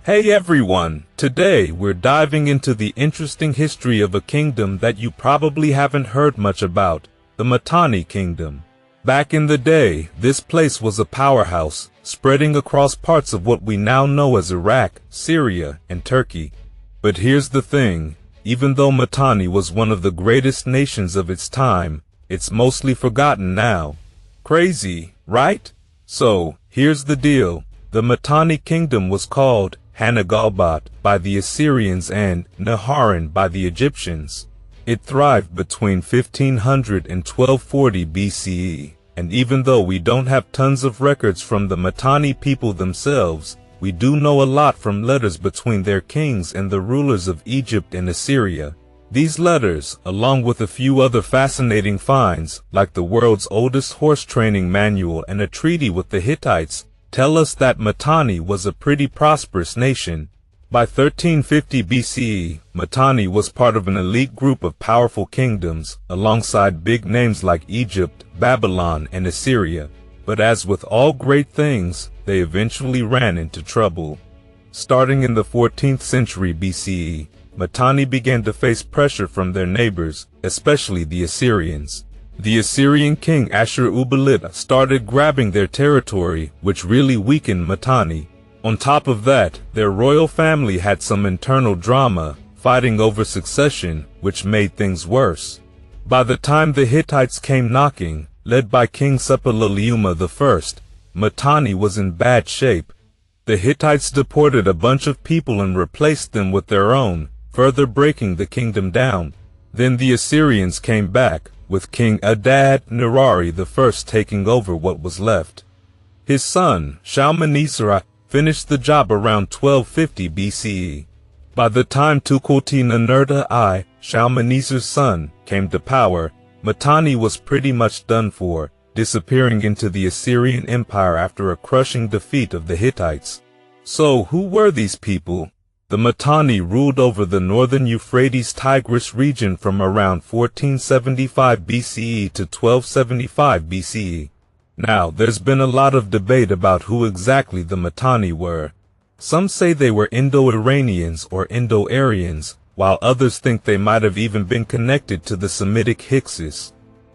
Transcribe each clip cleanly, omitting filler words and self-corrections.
Hey everyone! Today we're diving into the interesting history of a kingdom that you probably haven't heard much about, the Mitanni Kingdom. Back in the day, this place was a powerhouse, spreading across parts of what we now know as Iraq, Syria, and Turkey. But here's the thing, even though Mitanni was one of the greatest nations of its time, it's mostly forgotten now. Crazy, right? So, here's the deal. The Mitanni Kingdom was called Hanagalbat by the Assyrians and Naharan by the Egyptians. It thrived between 1500 and 1240 BCE, and even though we don't have tons of records from the Mitanni people themselves, we do know a lot from letters between their kings and the rulers of Egypt and Assyria. These letters, along with a few other fascinating finds, like the world's oldest horse training manual and a treaty with the Hittites, tell us that Mitanni was a pretty prosperous nation. By 1350 BCE, Mitanni was part of an elite group of powerful kingdoms, alongside big names like Egypt, Babylon, and Assyria. But as with all great things, they eventually ran into trouble. Starting in the 14th century BCE, Mitanni began to face pressure from their neighbors, especially the Assyrians. The Assyrian king Ashur-uballit started grabbing their territory, which really weakened Mitanni. On top of that, their royal family had some internal drama, fighting over succession, which made things worse. By the time the Hittites came knocking, led by King Suppiluliuma I, Mitanni was in bad shape. The Hittites deported a bunch of people and replaced them with their own, further breaking the kingdom down. Then the Assyrians came back, with King Adad-nirari I taking over what was left. His son, Shalmaneser, finished the job around 1250 BCE. By the time Tukulti-Ninurta I, Shalmaneser's son, came to power, Mitanni was pretty much done for, disappearing into the Assyrian Empire after a crushing defeat of the Hittites. So who were these people? The Mitanni ruled over the northern Euphrates-Tigris region from around 1475 BCE to 1275 BCE. Now, there's been a lot of debate about who exactly the Mitanni were. Some say they were Indo-Iranians or Indo-Aryans, while others think they might have even been connected to the Semitic Hyksos.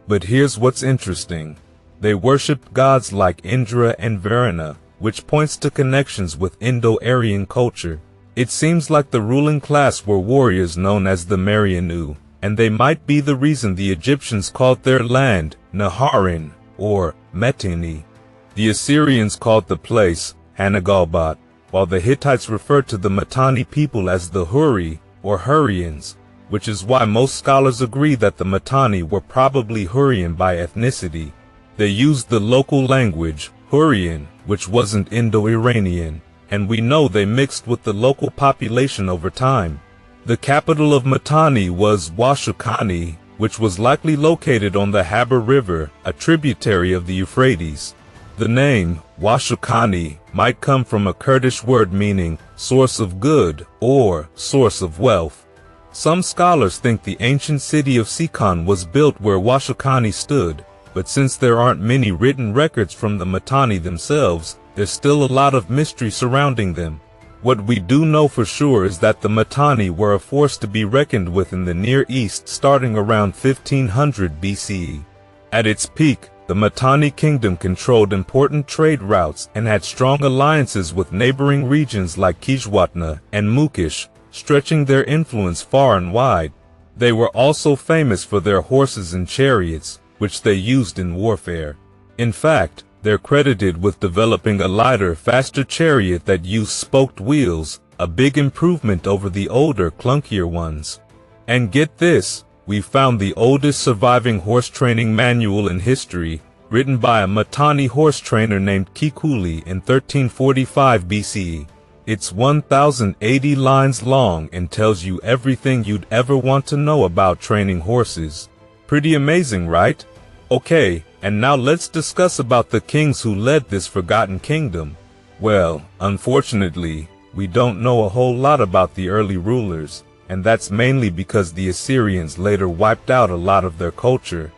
But here's what's interesting. They worshipped gods like Indra and Varuna, which points to connections with Indo-Aryan culture. It seems like the ruling class were warriors known as the Marianu, and they might be the reason the Egyptians called their land Naharan, or Mitanni. The Assyrians called the place Hanagalbat, while the Hittites referred to the Mitanni people as the Hurri, or Hurrians, which is why most scholars agree that the Mitanni were probably Hurrian by ethnicity. They used the local language, Hurrian, which wasn't Indo-Iranian, and we know they mixed with the local population over time. The capital of Mitanni was Washukani, which was likely located on the Haber River, a tributary of the Euphrates. The name, Washukani, might come from a Kurdish word meaning source of good or source of wealth. Some scholars think the ancient city of Sikon was built where Washukani stood, but since there aren't many written records from the Mitanni themselves, there's still a lot of mystery surrounding them. What we do know for sure is that the Mitanni were a force to be reckoned with in the Near East starting around 1500 BCE. At its peak, the Mitanni Kingdom controlled important trade routes and had strong alliances with neighboring regions like Kishwatna and Mukish, stretching their influence far and wide. They were also famous for their horses and chariots, which they used in warfare. In fact, they're credited with developing a lighter, faster chariot that used spoked wheels, a big improvement over the older, clunkier ones. And get this, we found the oldest surviving horse training manual in history, written by a Mitanni horse trainer named Kikuli in 1345 BCE. It's 1,080 lines long and tells you everything you'd ever want to know about training horses. Pretty amazing, right? Okay, and now let's discuss about the kings who led this forgotten kingdom. Well, unfortunately, we don't know a whole lot about the early rulers, and that's mainly because the Assyrians later wiped out a lot of their culture.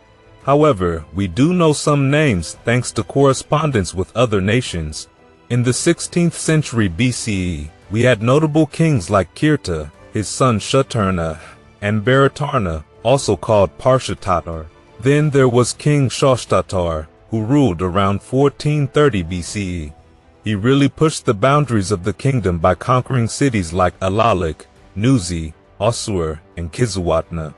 However, we do know some names thanks to correspondence with other nations. In the 16th century BCE, we had notable kings like Kirta, his son Shuturna, and Baratarna, also called Parshatatar. Then there was King Shoshtatar, who ruled around 1430 BCE. He really pushed the boundaries of the kingdom by conquering cities like Alalik, Nuzi, Osur, and Kizzuwatna.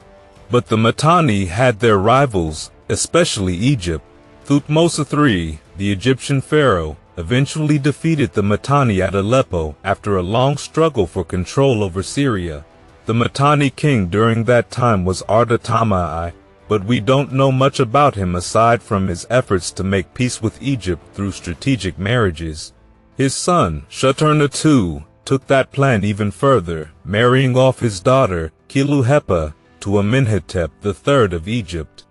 But the Mitanni had their rivals, especially Egypt. Thutmose III, the Egyptian pharaoh, eventually defeated the Mitanni at Aleppo after a long struggle for control over Syria. The Mitanni king during that time was Ardatamai, but we don't know much about him aside from his efforts to make peace with Egypt through strategic marriages. His son, Shuturna II, took that plan even further, marrying off his daughter, Kiluhepa, to Amenhotep III of Egypt.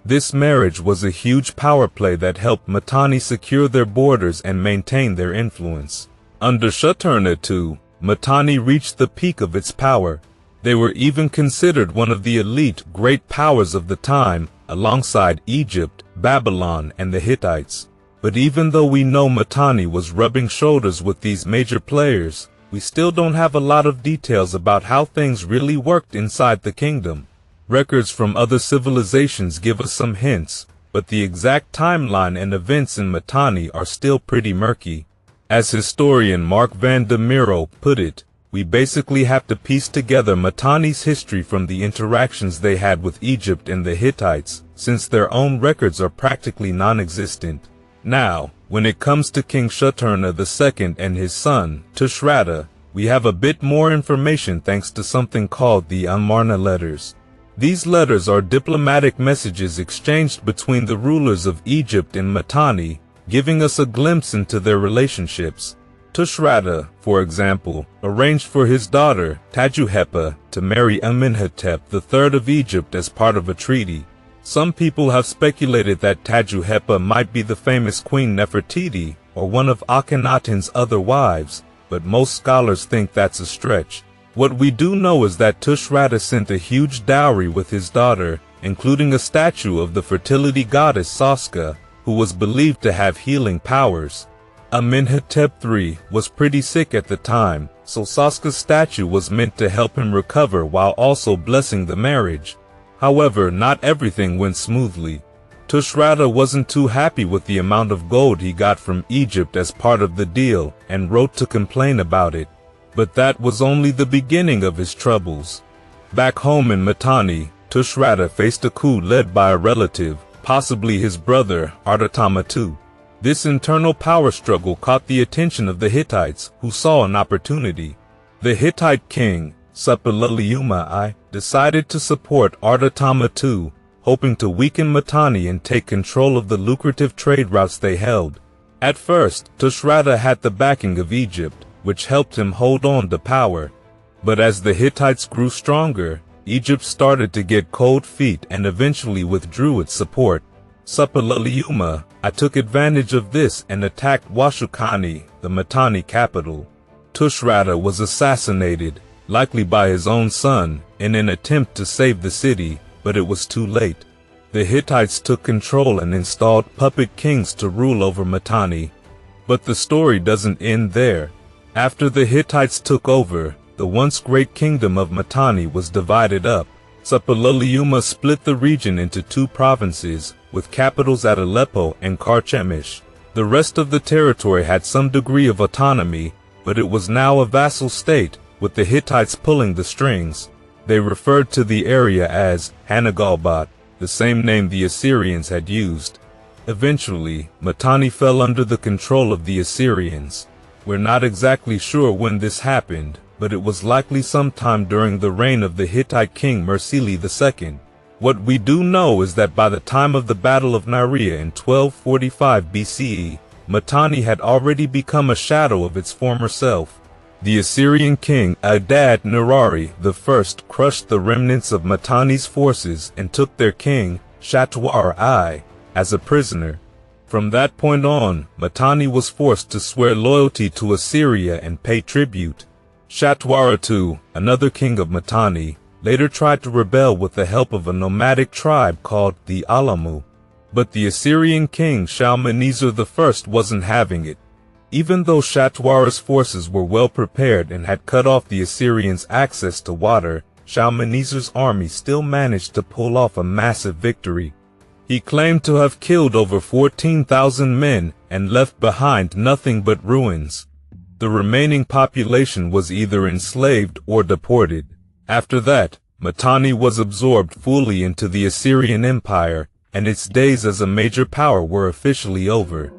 This marriage was a huge power play that helped Mitanni secure their borders and maintain their influence. Under Shuturna II, Mitanni reached the peak of its power. They were even considered one of the elite great powers of the time, alongside Egypt, Babylon, and the Hittites. But even though we know Mitanni was rubbing shoulders with these major players, we still don't have a lot of details about how things really worked inside the kingdom. Records from other civilizations give us some hints, but the exact timeline and events in Mitanni are still pretty murky. As historian Mark van de Miro put it, we basically have to piece together Mitanni's history from the interactions they had with Egypt and the Hittites, since their own records are practically non-existent. Now, when it comes to King Shuturna II and his son, Tushratta, we have a bit more information thanks to something called the Amarna letters. These letters are diplomatic messages exchanged between the rulers of Egypt and Mitanni, giving us a glimpse into their relationships. Tushratta, for example, arranged for his daughter, Tajuhepa, to marry Amenhotep III of Egypt as part of a treaty. Some people have speculated that Tajuhepa might be the famous Queen Nefertiti or one of Akhenaten's other wives, but most scholars think that's a stretch. What we do know is that Tushratta sent a huge dowry with his daughter, including a statue of the fertility goddess Saska, who was believed to have healing powers. Amenhotep III was pretty sick at the time, so Saska's statue was meant to help him recover while also blessing the marriage. However, not everything went smoothly. Tushratta wasn't too happy with the amount of gold he got from Egypt as part of the deal and wrote to complain about it. But that was only the beginning of his troubles. Back home in Mitanni, Tushratta faced a coup led by a relative, possibly his brother, Ardatama II. This internal power struggle caught the attention of the Hittites, who saw an opportunity. The Hittite king, Suppiluliuma decided to support Ardatama II, hoping to weaken Mitanni and take control of the lucrative trade routes they held. At first, Tushratta had the backing of Egypt, which helped him hold on to power. But as the Hittites grew stronger, Egypt started to get cold feet and eventually withdrew its support. Suppiluliuma took advantage of this and attacked Washukani, the Mitanni capital. Tushratta was assassinated, likely by his own son, in an attempt to save the city, but it was too late. The Hittites took control and installed puppet kings to rule over Mitanni. But the story doesn't end there. After the Hittites took over, the once great kingdom of Mitanni was divided up. Suppiluliuma split the region into two provinces, with capitals at Aleppo and Carchemish. The rest of the territory had some degree of autonomy, but it was now a vassal state, with the Hittites pulling the strings. They referred to the area as Hanagalbat, the same name the Assyrians had used. Eventually, Mitanni fell under the control of the Assyrians. We're not exactly sure when this happened, but it was likely sometime during the reign of the Hittite king Mursili II. What we do know is that by the time of the Battle of Narea in 1245 BCE, Mitanni had already become a shadow of its former self. The Assyrian king Adad-nirari I crushed the remnants of Mitanni's forces and took their king, Shatwar-I, as a prisoner. From that point on, Mitanni was forced to swear loyalty to Assyria and pay tribute. Shatwara II, another king of Mitanni, later tried to rebel with the help of a nomadic tribe called the Alamu. But the Assyrian king Shalmaneser I wasn't having it. Even though Shatwara's forces were well prepared and had cut off the Assyrians' access to water, Shalmaneser's army still managed to pull off a massive victory. He claimed to have killed over 14,000 men and left behind nothing but ruins. The remaining population was either enslaved or deported. After that, Mitanni was absorbed fully into the Assyrian Empire, and its days as a major power were officially over.